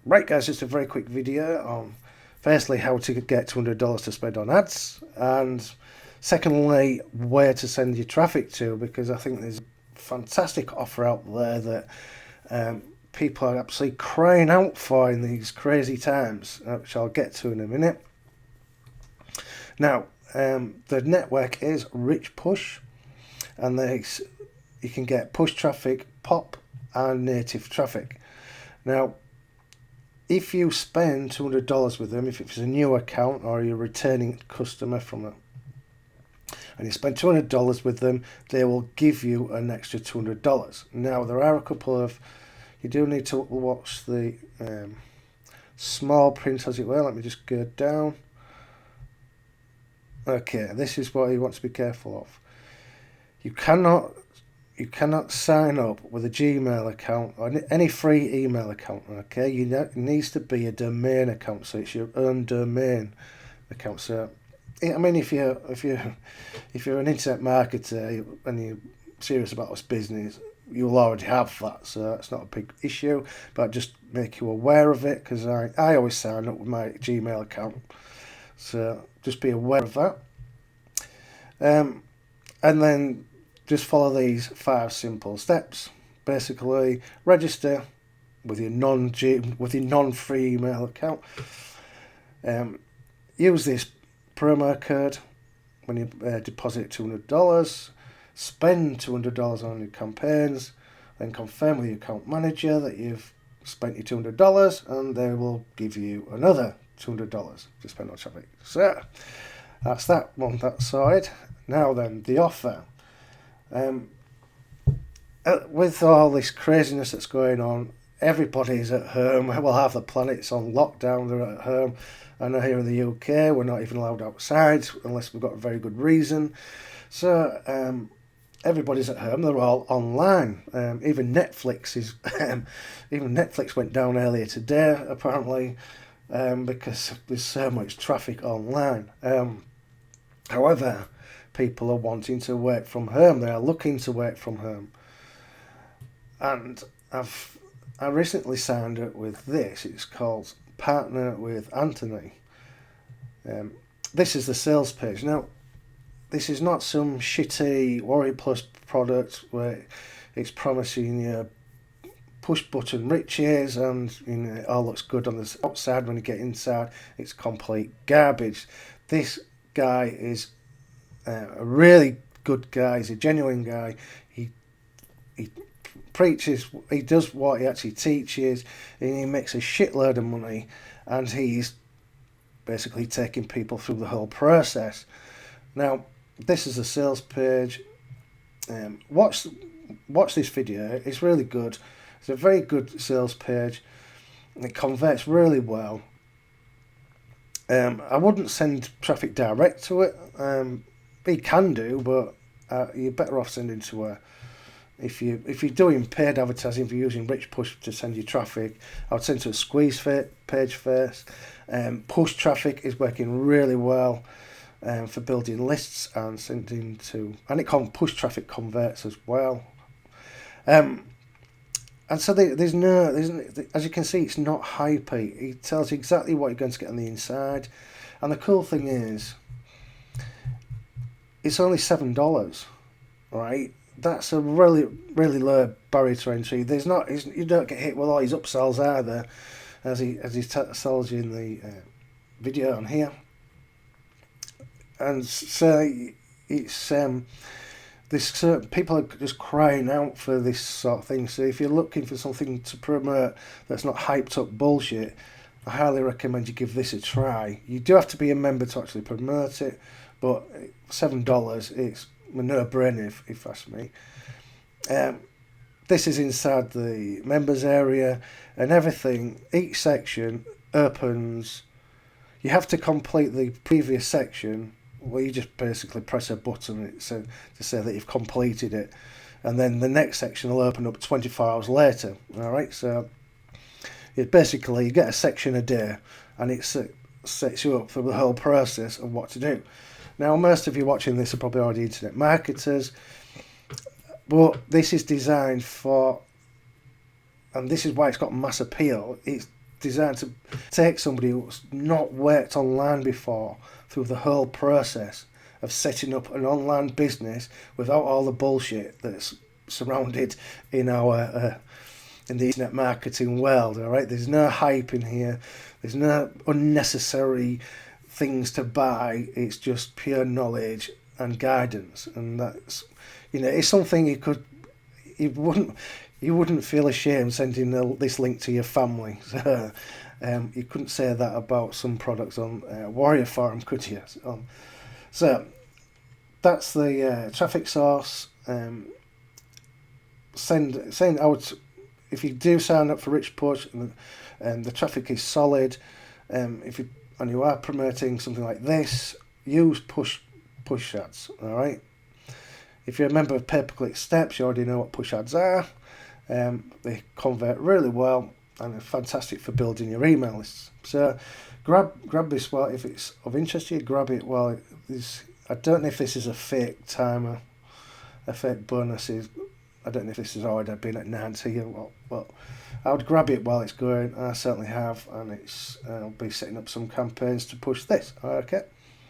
Right guys, just a very quick video on firstly how to get $200 to spend on ads, and secondly where to send your traffic to, because I think there's a fantastic offer out there that people are absolutely crying out for in these crazy times, which I'll get to in a minute. Now the network is RichPush, and you can get push traffic, pop and native traffic. Now if you spend $200 with them, if it's a new account or you're a returning customer from them, and you spend $200 with them, they will give you an extra $200. Now there are a couple of, you do need to watch the small print as it were. Let me just go down. Okay, this is what you want to be careful of. You cannot sign up with a Gmail account or any free email account. Okay, it needs to be a domain account, so it's your own domain account. So, I mean, if you're an internet marketer and you're serious about this business, you'll already have that, so that's not a big issue. But just make you aware of it, because I always sign up with my Gmail account, so just be aware of that. And then just follow these 5 simple steps. Basically, register with your non-free email account. Use this promo code when you deposit $200. Spend $200 on your campaigns. Then confirm with your account manager that you've spent your $200, and they will give you another $200 to spend on traffic. So that's that one. That's sorted. Now then, the offer. With all this craziness that's going on, everybody's at home. Well, half the planet's on lockdown, they're at home. I know here in the UK we're not even allowed outside unless we've got a very good reason. So everybody's at home, they're all online. Even Netflix went down earlier today, apparently, because there's so much traffic online. However, people are wanting to work from home. They are looking to work from home. And I recently signed up with this. It's called Partner with Anthony. This is the sales page. Now, this is not some shitty RichPush product where it's promising you push button riches and it all looks good on the outside. When you get inside, it's complete garbage. This guy is a really good guy. He's a genuine guy. He preaches, he does what he actually teaches, and he makes a shitload of money, and he's basically taking people through the whole process. Now, this is a sales page. Watch this video. It's really good. It's a very good sales page. It converts really well. I wouldn't send traffic direct to it. You can do, but you're better off sending to a. If you're doing paid advertising, if you're using RichPush to send your traffic, I would send to a squeeze page first. Push traffic is working really well for building lists and sending to, and push traffic converts as well. And so there's as you can see, it's not hypey. It tells you exactly what you're going to get on the inside, and the cool thing is, it's only $7, right? That's a really, really low barrier to entry. You don't get hit with all these upsells either, as he sells you in the video on here. And so it's people are just crying out for this sort of thing. So if you're looking for something to promote that's not hyped up bullshit, I highly recommend you give this a try. You do have to be a member to actually promote it, but $7, it's a no-brainer if you ask me. This is inside the members area, and everything, each section opens. You have to complete the previous section, where you just basically press a button to say that you've completed it, and then the next section will open up 24 hours later. Alright, so it basically, you get a section a day, and it sets you up for the whole process of what to do. Now, most of you watching this are probably already internet marketers, but this is designed for, and this is why it's got mass appeal, it's designed to take somebody who's not worked online before through the whole process of setting up an online business without all the bullshit that's surrounded in our in the internet marketing world. All right, there's no hype in here. There's no unnecessary things to buy. It's just pure knowledge and guidance, and that's, you know, it's something you wouldn't feel ashamed sending this link to your family. So, you couldn't say that about some products on Warrior Forum, could you? So that's the traffic source. Send out, if you do sign up for RichPush and the traffic is solid, if you are promoting something like this, use push ads. All right. If you're a member of pay-per-click steps, you already know what push ads are. They convert really well and are fantastic for building your email lists. So grab this while, if it's of interest to you, grab it while it is. I don't know if this is a fake timer, a fake bonuses. I don't know if this has already been at 90 or what, but I would grab it while it's going. I certainly have, and I'll be setting up some campaigns to push this. Okay.